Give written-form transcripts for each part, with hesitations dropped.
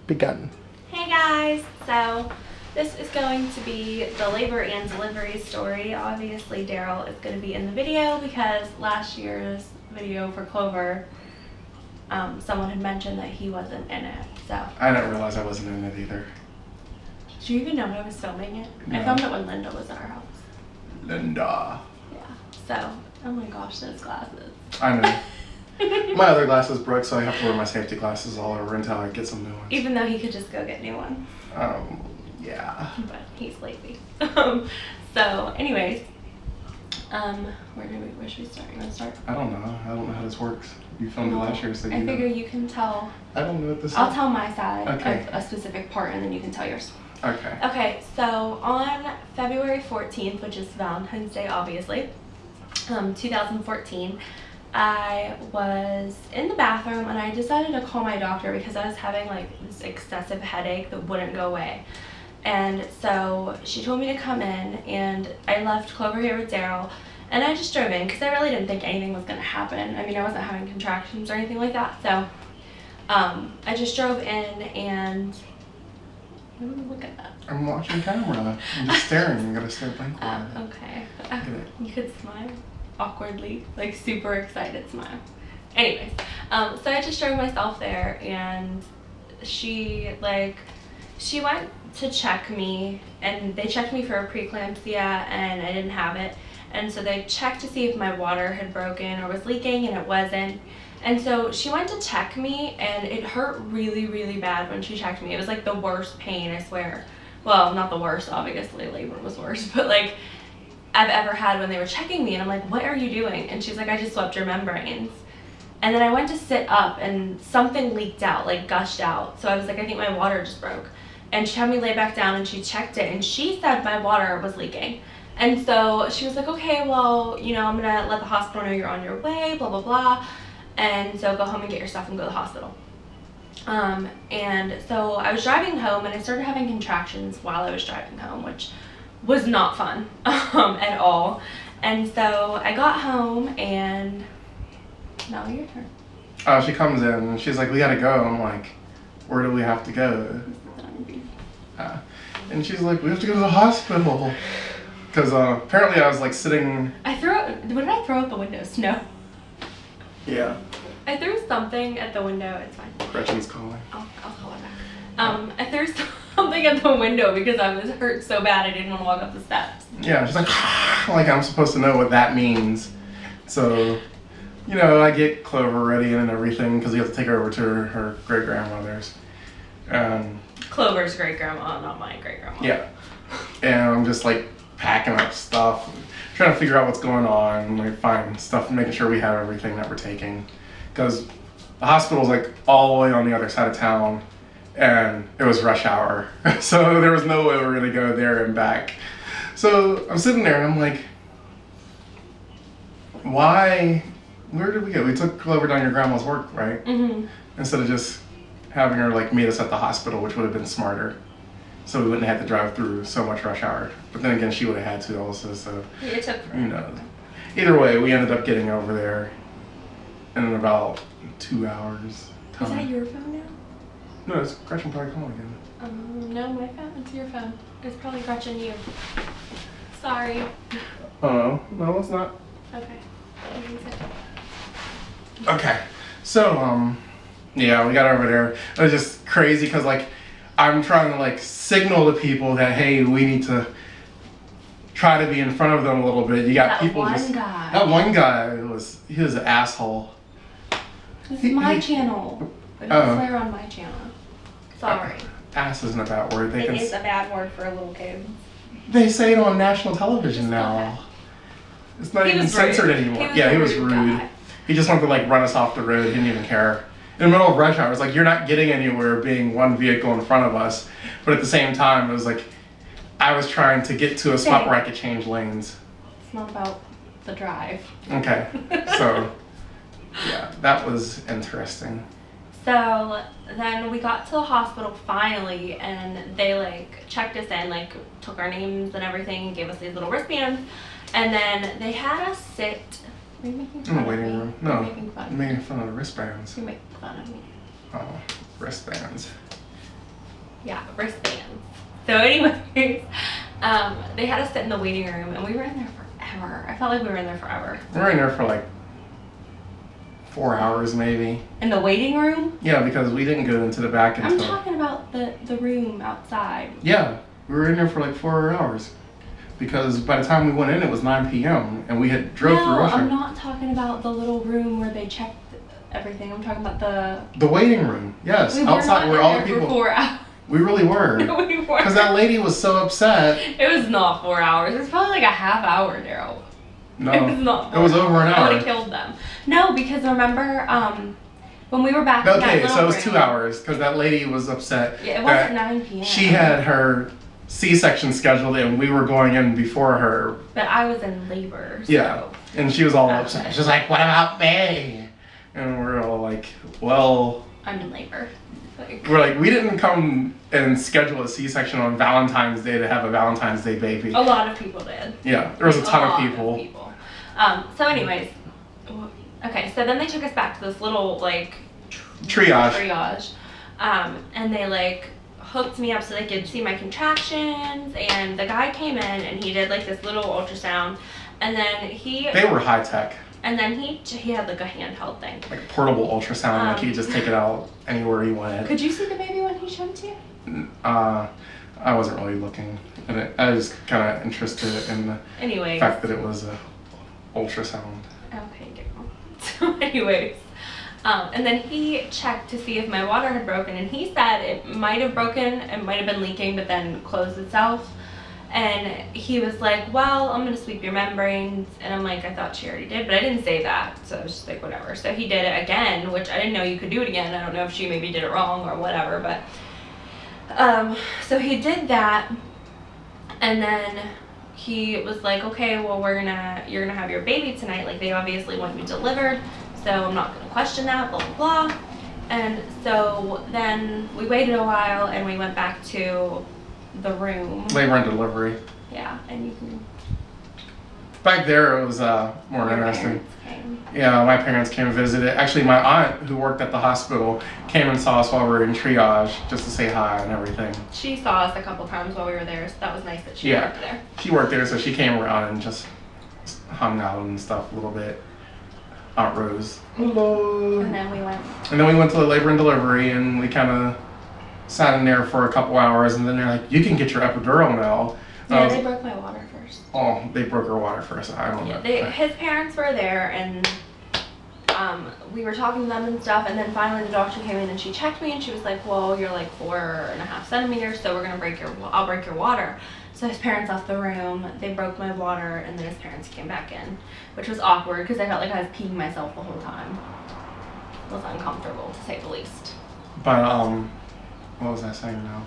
begun. Hey guys, so this is going to be the labor and delivery story. Obviously Daryl is going to be in the video because last year's video for Clover, someone had mentioned that he wasn't in it. So I didn't realize I wasn't in it either. Did you even know I was filming it? No. I filmed it when Linda was at our house. Linda. Yeah. So, oh my gosh, those glasses. I know. My other glasses broke, so I have to wear my safety glasses all over until I get some new ones. Even though he could just go get new ones. Yeah. But he's lazy. So, anyways, where should we start? You want to start? I don't know. I don't know how this works. You filmed it last year, so I figure you can tell. I don't know what this is. I'll tell my side Okay. of a specific part, and then you can tell yours. Okay. Okay, so on February 14th, which is Valentine's Day, obviously, 2014, I was in the bathroom and I decided to call my doctor because I was having like this excessive headache that wouldn't go away. And so she told me to come in, and I left Clover here with Daryl, and I just drove in because I really didn't think anything was going to happen. I mean, I wasn't having contractions or anything like that. So I just drove in and look at that. I'm watching camera. I'm just staring. I'm gonna stare blankly at it. Okay. Look at it. You could smile awkwardly, like super excited smile. Anyways, so I just drove myself there, and she went to check me, and they checked me for a preeclampsia, and I didn't have it. And so they checked to see if my water had broken or was leaking, and it wasn't. And so she went to check me, and it hurt really, really bad when she checked me. It was like the worst pain, I swear. Well, not the worst, obviously, labor was worse, but like I've ever had when they were checking me. And I'm like, what are you doing? And she's like, I just swept your membranes. And then I went to sit up, and something leaked out, like gushed out. So I was like, I think my water just broke. And she had me lay back down, and she checked it, and she said my water was leaking. And so she was like, okay, well, you know, I'm gonna let the hospital know you're on your way, blah, blah, blah. And so go home and get your stuff and go to the hospital. And so I was driving home, and I started having contractions while I was driving home, which was not fun at all. And so I got home, and now your turn. Oh, she comes in and she's like, we gotta go. I'm like, where do we have to go? And she's like, we have to go to the hospital. Because apparently I was like sitting... What did I throw out the window? Snow? Yeah. I threw something at the window. It's fine. Gretchen's calling. I'll call her back. I threw something at the window because I was hurt so bad I didn't want to walk up the steps. Yeah, she's like, like I'm supposed to know what that means. So, you know, I get Clover ready and everything because we have to take her over to her great-grandmother's. Clover's great-grandma, not my great-grandma. Yeah. And I'm just like packing up stuff, trying to figure out what's going on, like find stuff, making sure we have everything that we're taking. Because the hospital's like all the way on the other side of town, and it was rush hour. So there was no way we were gonna go there and back. So I'm sitting there and I'm like, where did we go? We took Clover down your grandma's work, right? Mm-hmm. Instead of just having her like meet us at the hospital, which would have been smarter. So we wouldn't have to drive through so much rush hour. But then again, she would have had to also, so, It took you know. Either way, we ended up getting over there in about 2 hours. Is that your phone now? No, it's Gretchen probably calling again. No, my phone. It's your phone. It's probably Gretchen you. Sorry. Oh, no, it's not. Okay. Okay, so, yeah, we got over there. It was just crazy because, like, I'm trying to, like, signal to people that, hey, we need to try to be in front of them a little bit. You got that people one guy. That one guy, he was an asshole. This is my channel. But don't swear on my channel. Sorry. Ass isn't a bad word. It is a bad word for a little kid. They say it on national television now. It's not even censored anymore. Yeah, he was rude. Guy. He just wanted to like run us off the road. He didn't even care. In the middle of rush hour, it's like you're not getting anywhere being one vehicle in front of us. But at the same time, it was like I was trying to get to a spot where I could change lanes. It's not about the drive. Okay. So, yeah, that was interesting. So then we got to the hospital finally, and they like checked us in, like took our names and everything, and gave us these little wristbands, and then they had us sit. Are you making fun in the waiting room? No, making fun. I'm making fun of the wristbands. You're making fun of me. Oh, wristbands. Yeah, wristbands. So anyways, they had us sit in the waiting room, and we were in there forever. I felt like we were in there forever. We were in there for like 4 hours maybe. In the waiting room? Yeah, because we didn't go into the back until... I'm talking about the room outside. Yeah, we were in there for like 4 hours. Because by the time we went in, it was 9 p.m. and we had drove through Russia. I'm not talking about the little room where they checked everything. I'm talking about the waiting room. Yes, we outside where all the people. For 4 hours. We really were. No, we weren't. Because that lady was so upset. It was not 4 hours. It was probably like a half hour, Daryl. No, it was not. It was over an hour. I would have killed them. No, because remember, when we were back. In that Okay, so it was room, 2 hours because that lady was upset. Yeah, it wasn't 9 p.m. She had her C-section scheduled and we were going in before her. But I was in labor. So. Yeah, and she was all upset. She was like, "What about me?" And we're all like, "Well, I'm in labor." We're like, we didn't come and schedule a C-section on Valentine's Day to have a Valentine's Day baby. A lot of people did. Yeah, there was a ton of people. So anyways, okay, so then they took us back to this little like triage. And they like hooked me up so they could see my contractions, and the guy came in and he did like this little ultrasound, and then they were high tech. And then he had like a handheld thing. Like a portable ultrasound, like he just take it out anywhere he wanted. Could you see the baby when he showed it to you? I wasn't really looking at it. I was kind of interested in the fact that it was a ultrasound. Okay, girl. So anyways, and then he checked to see if my water had broken, and he said it might have broken, it might have been leaking, but then closed itself. And he was like, well, I'm going to sweep your membranes. And I'm like, I thought she already did, but I didn't say that. So I was just like, whatever. So he did it again, which I didn't know you could do it again. I don't know if she maybe did it wrong or whatever, but so he did that. And then he was like, okay, well, you're going to have your baby tonight. Like, they obviously want you delivered, so I'm not going to question that, blah, blah, blah. And so then we waited a while and we went back to the room. Labor and delivery. Yeah, and you can... Back there it was more interesting. Yeah, my parents came and visited. Actually, my aunt, who worked at the hospital, came and saw us while we were in triage, just to say hi and everything. She saw us a couple times while we were there, so that was nice that she worked there. She worked there, so she came around and just hung out and stuff a little bit. Aunt Rose. Hello. And then we went to the labor and delivery, and we kind of sat in there for a couple hours, and then they're like, you can get your epidural now. Yeah, they broke my water first. Oh, they broke her water first. I don't know. His parents were there, and we were talking to them and stuff, and then finally the doctor came in and she checked me, and she was like, well, you're like 4.5 centimeters, so I'll break your water. So his parents left the room, they broke my water, and then his parents came back in, which was awkward because I felt like I was peeing myself the whole time. It was uncomfortable, to say the least. But, what was I saying now?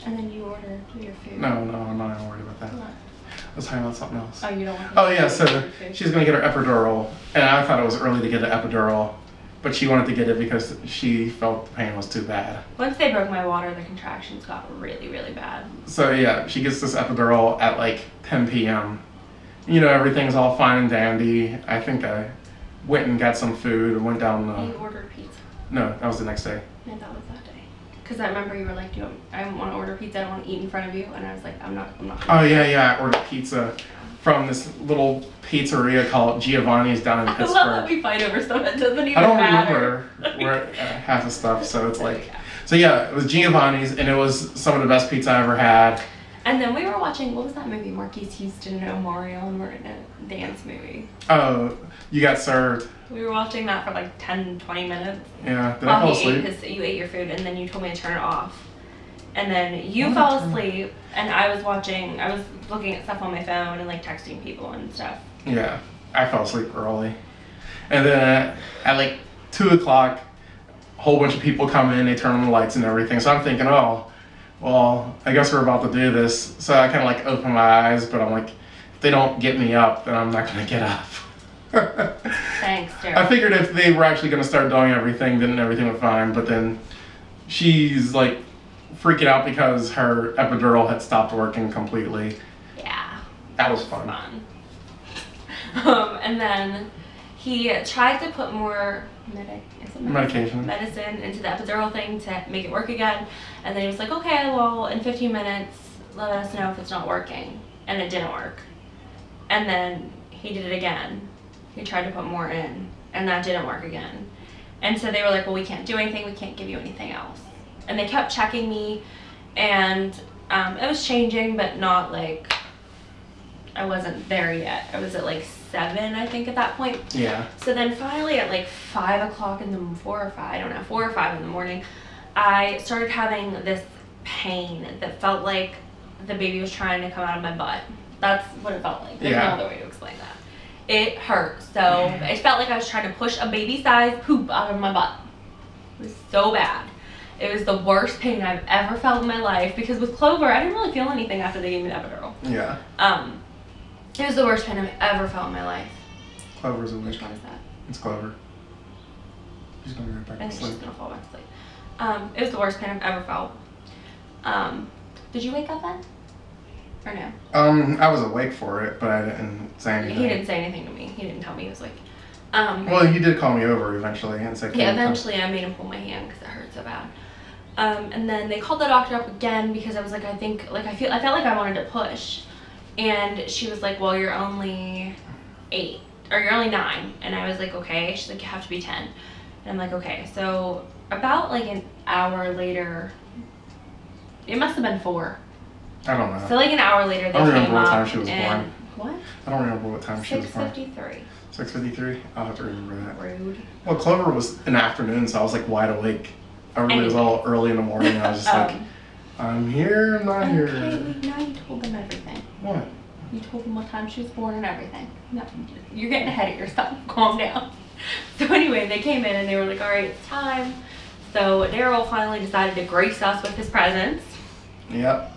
And then you ordered your food. No, I'm not worried about that. What? I was talking about something else. Oh, you don't want Oh, yeah, so she's going to get her epidural, and I thought it was early to get an epidural, but she wanted to get it because she felt the pain was too bad. Once they broke my water, the contractions got really, really bad. So, yeah, she gets this epidural at like 10 p.m. You know, everything's all fine and dandy. I think I went and got some food and went down. You ordered pizza. No, that was the next day. Yeah, that was that day. Because I remember you were like, I don't want to order pizza, I don't want to eat in front of you. And I was like, I'm not. Oh, yeah, I ordered pizza from this little pizzeria called Giovanni's down in Pittsburgh. I love that we fight over stuff that doesn't even matter. I don't remember where half the stuff, so it's like... So yeah, it was Giovanni's, and it was some of the best pizza I ever had. And then we were watching, what was that movie? Marquise Houston and Omarion, and we're in a dance movie. Oh, You Got Served. We were watching that for like 10, 20 minutes. Yeah, did I fall asleep? You ate your food, and then you told me to turn it off. And then you fell asleep, and I was looking at stuff on my phone and like texting people and stuff. Yeah, I fell asleep early. And then at like 2 o'clock, a whole bunch of people come in, they turn on the lights and everything. So I'm thinking, oh, well, I guess we're about to do this. So I kind of like open my eyes, but I'm like, if they don't get me up, then I'm not going to get up. Thanks, Daryl. I figured if they were actually going to start doing everything, then everything would be fine. But then she's like freaking out because her epidural had stopped working completely. Yeah. That was fun. And then he tried to put more Medication. Medicine into the epidural thing to make it work again. And then he was like, okay, well, in 15 minutes, let us know if it's not working. And it didn't work. And then he did it again. He tried to put more in, and that didn't work again. And so they were like, well, we can't do anything. We can't give you anything else. And they kept checking me, and it was changing, but not like, I wasn't there yet. I was at like 7, I think, at that point. Yeah. So then finally at like 5 o'clock in the 4 or 5, I don't know, 4 or 5 in the morning, I started having this pain that felt like the baby was trying to come out of my butt. That's what it felt like. There's no other way to explain that. It hurt. So it felt like I was trying to push a baby-sized poop out of my butt. It was so bad. It was the worst pain I've ever felt in my life, because with Clover, I didn't really feel anything after they gave me the epidural. Yeah. It was the worst pain I've ever felt in my life. Clover's awake. Which one is that? It's Clover. She's going to go back I to think sleep. she's gonna fall back to sleep. It was the worst pain I've ever felt. Did you wake up then? Or no? I was awake for it, but I didn't say anything. He didn't say anything to me. He didn't tell me he was awake. Well, you did call me over eventually and said, yeah, eventually I made him pull my hand because it hurt so bad. And then they called the doctor up again because I was like, I felt like I wanted to push. And she was like, well, you're only 8, or you're only 9. And I was like, okay. She's like, you have to be 10. And I'm like, okay. So about like an hour later, it must have been 4. I don't know. So like an hour later, they I don't came remember what time up she was and born. what? I don't remember what time she was born. 6:53. 6:53? I'll have to remember that. Rude. Well, Clover was in the afternoon, so I was like wide awake. Everybody was all early in the morning, and I was just like, I'm here, I'm not here. Okay, now you told them everything. What? You told them what time she was born and everything. No, you're getting ahead of yourself. Calm down. So anyway, they came in and they were like, all right, it's time. So Daryl finally decided to grace us with his presence. Yep.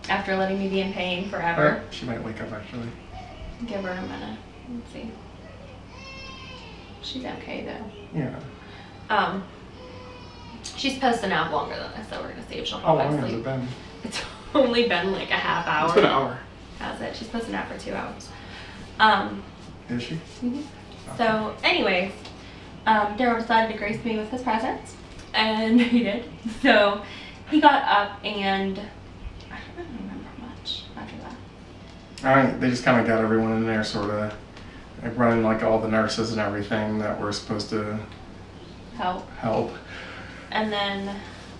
After letting me be in pain forever. She might wake up, actually. Give her a minute. Let's see. She's okay, though. Yeah. She's supposed to nap longer than this, so we're gonna see if she'll How fall back long to has sleep. it been? It's only been like a half hour. It's been an hour. Has it? She's supposed to nap for 2 hours. Is she? Mm-hmm. So, anyways, Daryl decided to grace me with his presence, and he did. So, he got up, and I don't really remember much after that. They just kind of got everyone in there, sort of, like running like all the nurses and everything that were supposed to help. And then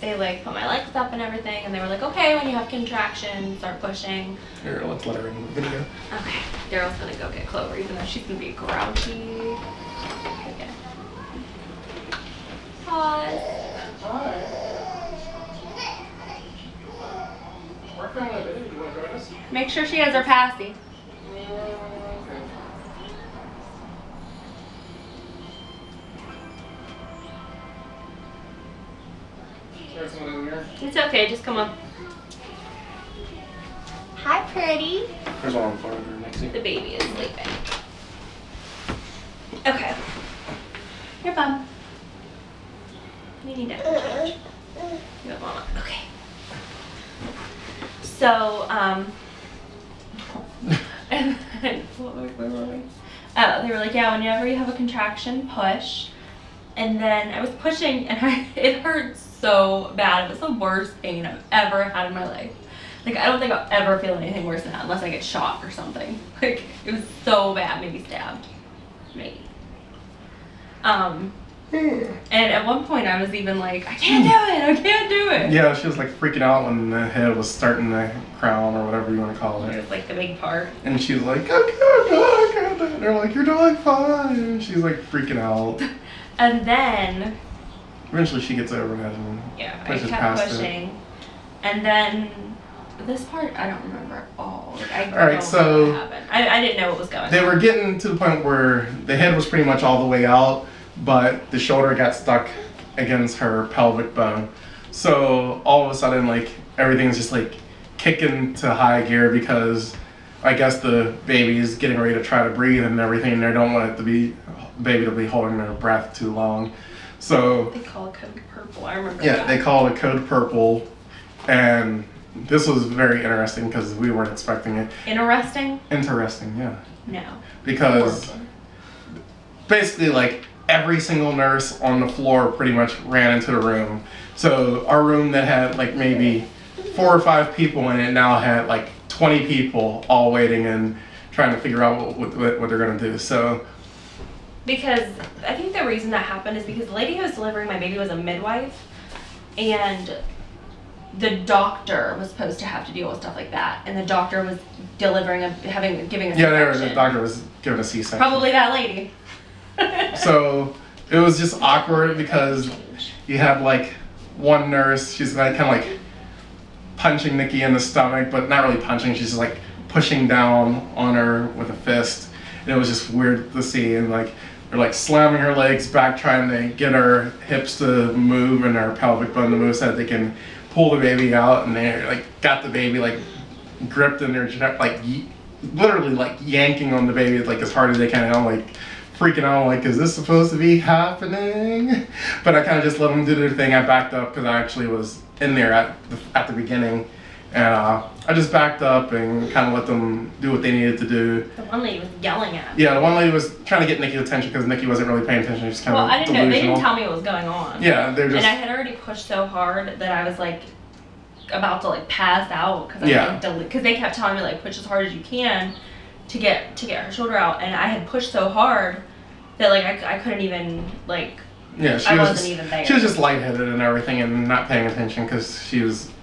they like put my legs up and everything, and they were like, okay, when you have contractions, start pushing. Here, let's let her in the video. Okay, Daryl's gonna go get Clover, even though she's gonna be grouchy. Okay. Pause. We're filming a video. You want to join us? Make sure she has her passy. There's someone in there. It's okay, just come up. Hi, pretty. There's one on the floor over there next to you. The baby is sleeping. Okay. Here, Bum. You need to touch. You have mama. Okay. So, and then, where were we? Oh, they were like, yeah, whenever you have a contraction, push. And then I was pushing, and it hurt so bad. It was the worst pain I've ever had in my life. Like, I don't think I'll ever feel anything worse than that unless I get shot or something. Like, it was so bad, maybe stabbed. Maybe. And at one point I was even like, I can't do it, I can't do it. Yeah, she was like freaking out when the head was starting to crown or whatever you want to call It it. was like the big part. And she was like, I can't do it, I can't do it. They're like, you're doing fine. And she's like freaking out. And then, Eventually she gets over it and yeah, I pushes kept past pushing. it. And then, this part I don't remember at all. Like, I All right, don't so know what happened. I didn't know what was going They on. were getting to the point where the head was pretty much all the way out, but the shoulder got stuck against her pelvic bone. So all of a sudden, like, everything's just like kicking to high gear because I guess the baby is getting ready to try to breathe and everything. They don't want baby to be holding their breath too long. So They call it code purple. I remember yeah, that. they call it code purple, and this was very interesting because we weren't expecting it. Interesting? Interesting, yeah. No. Because basically, like, every single nurse on the floor pretty much ran into the room. So our room that had like maybe 4 or 5 people in it now had like 20 people all waiting and trying to figure out what they're gonna do. So because I think the reason that happened is because the lady who was delivering my baby was a midwife, and the doctor was supposed to have to deal with stuff like that, and the doctor was giving a C-section. The doctor was giving a C-section. Probably that lady. So it was just awkward because you had like one nurse, she's like kind of like punching Nikki in the stomach, but not really punching, she's just like pushing down on her with a fist. And it was just weird to see, and like they're like slamming her legs back, trying to get her hips to move and her pelvic bone to move so that they can pull the baby out, and they like got the baby like gripped in their chest, like literally like yanking on the baby like as hard as they can. And I'm like freaking out, like, is this supposed to be happening? But I kind of just let them do their thing. I backed up because I actually was in there at the beginning, and I just backed up and kind of let them do what they needed to do. The one lady was yelling at me. Yeah, the one lady was trying to get Nikki's attention because Nikki wasn't really paying attention. She was kind of I didn't delusional. know. They didn't tell me what was going on. Yeah, they're just. And I had already pushed so hard that I was like about to like pass out because because they kept telling me like push as hard as you can to get her shoulder out, and I had pushed so hard that like I couldn't even like. Yeah, I wasn't even there. She was just lightheaded and everything, and not paying attention because she wasn't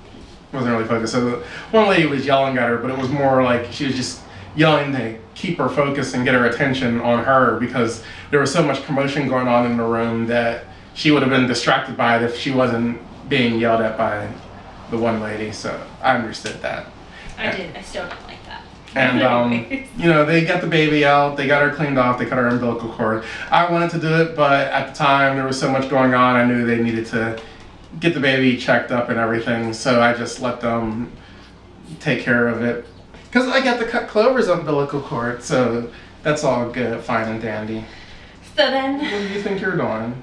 really focused. So one lady was yelling at her, but it was more like she was just yelling to keep her focused and get her attention on her because there was so much commotion going on in the room that she would have been distracted by it if she wasn't being yelled at by the one lady. So I understood that. I still don't like that. And, you know, they got the baby out, they got her cleaned off, they cut her umbilical cord. I wanted to do it, but at the time there was so much going on, I knew they needed to get the baby checked up and everything, so I just let them take care of it. Because I got to cut Clover's umbilical cord, so that's all good, fine and dandy. So then... What do you think you're doing?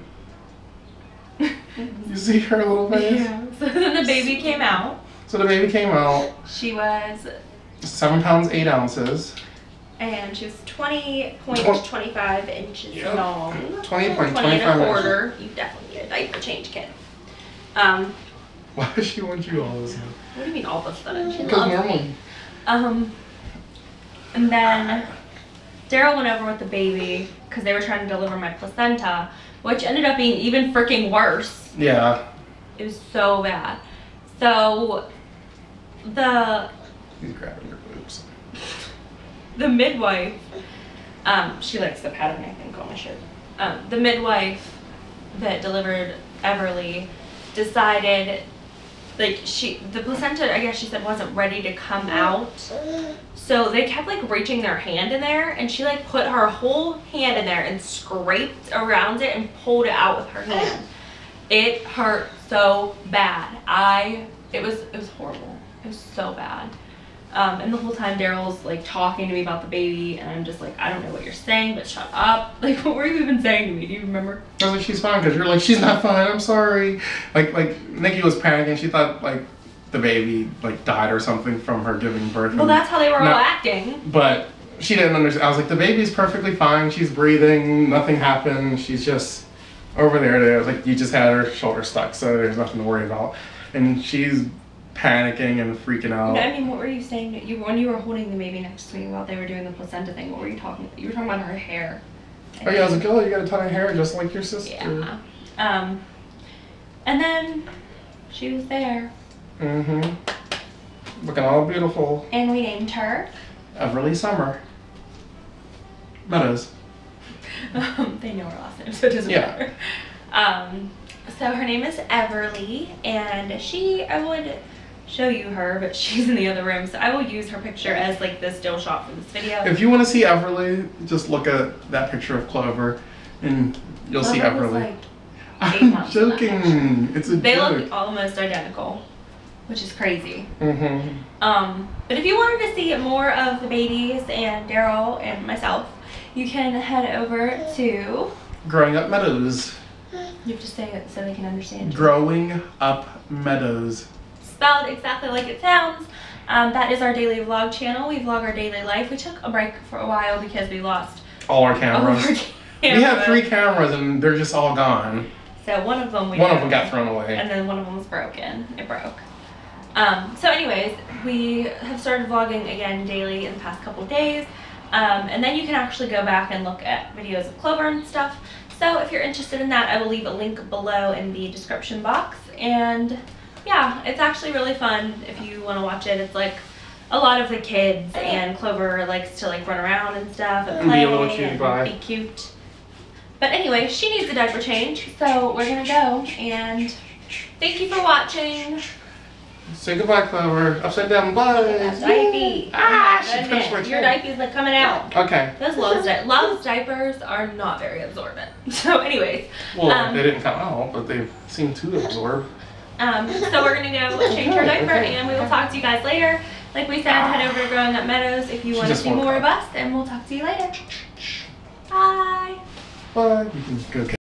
You see her little face? Yeah. So then the baby came out. So the baby came out. She was... 7 pounds, 8 ounces. And she was 20.25 inches long. 20.25 and a quarter. You definitely need a diaper change, kid. Why does she want you all of a sudden? What do you mean all of a sudden? She Because loves normal. me. And then Daryl went over with the baby because they were trying to deliver my placenta, which ended up being even freaking worse. Yeah. It was so bad. So He's grabbing your boobs. the midwife, she likes the pattern, I think, on my shirt. The midwife that delivered Everly decided, like, the placenta, I guess she said, wasn't ready to come out. So they kept like reaching their hand in there, and she like put her whole hand in there and scraped around it and pulled it out with her hand. It hurt so bad. It was horrible. It was so bad. And the whole time Daryl's like talking to me about the baby, and I'm just like, I don't know what you're saying, but shut up. Like, what were you even saying to me? Do you remember? I was like, she's fine, because you're like, she's not fine, I'm sorry. Like Nikki was panicking. She thought like the baby like died or something from her giving birth. Well, that's how they were all acting. But she didn't understand. I was like, the baby's perfectly fine. She's breathing. Nothing happened. She's just over there. Like, you just had her shoulder stuck, so there's nothing to worry about. And she's panicking and freaking out. No, I mean, what were you saying? When you were holding the baby next to me while they were doing the placenta thing, what were you talking about? You were talking about her hair. Oh yeah, I was like, oh, you got a ton of hair just like your sister. Yeah. And then she was there. Mm-hmm. Looking all beautiful. And we named her Everly Summer Meadows. They know her last name, so it doesn't matter. So her name is Everly, and I would show you her, but she's in the other room, so I will use her picture as like the still shot for this video. If you want to see Everly, just look at that picture of Clover, and you'll see Everly. I'm joking. It's a joke. They look almost identical, which is crazy. Mm-hmm. But if you wanted to see more of the babies and Daryl and myself, you can head over to Growing Up Meadows. You have to say it so they can understand. Growing Up Meadows. Spelled exactly like it sounds. That is our daily vlog channel. We vlog our daily life. We took a break for a while because we lost all our cameras. camera. We have 3 cameras and they're just all gone. So one of them One of them got thrown away. And then one of them was broken. It broke. So anyways, we have started vlogging again daily in the past couple of days. And then you can actually go back and look at videos of Clover and stuff. So if you're interested in that, I will leave a link below in the description box. And yeah, it's actually really fun if you want to watch it. It's like a lot of the kids, and Clover likes to like run around and stuff and play be a little cutie and pie. be cute. But anyway, she needs a diaper change, so we're gonna go, and thank you for watching. Say goodbye, Clover. Upside down, bye. Diaper. Ah, Oh she my finished my goodness. Your chin. diaper's like coming out. Okay. Those Love's diapers are not very absorbent. So anyways. Well, they didn't come out, but they seem to absorb. So we're gonna go change her diaper, and we will talk to you guys later. Like we said, head over to Growing Up Meadows if you want to just see woke more up. of us, and we'll talk to you later. Bye. Bye. You can go get